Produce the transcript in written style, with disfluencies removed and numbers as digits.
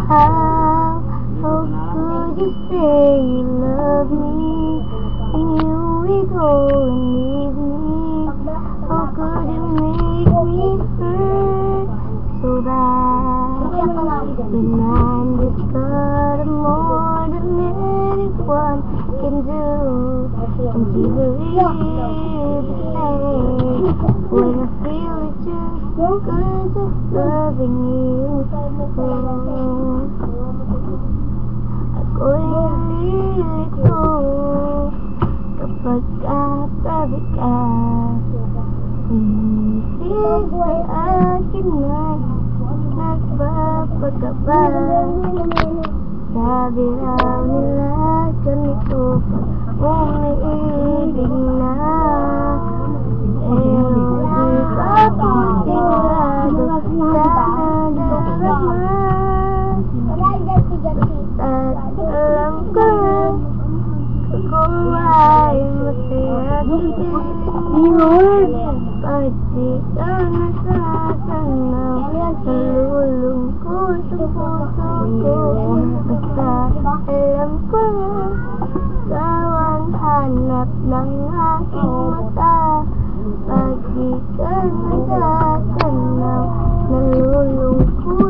How could you say you love me and you will go and leave me? How could you make me hurt so bad? When I'm discarded more than anyone can do, and you believe the same. When I feel it's just because of loving you, ako'y nalilito kapag katabi ka. Isip sa akin ay nagpapagaba. Sabi raw nila ganito pag umiibig na, pero di pa ako sigurado sa nadarama. Basta't alam ko lang kung ay masaya din. Pag di ka nasasanaw, nalulungkot ang puso ko. Basta alam ko lang ikaw ang hanap ng aking mata. Pag di ka nasasanaw, nalulungkot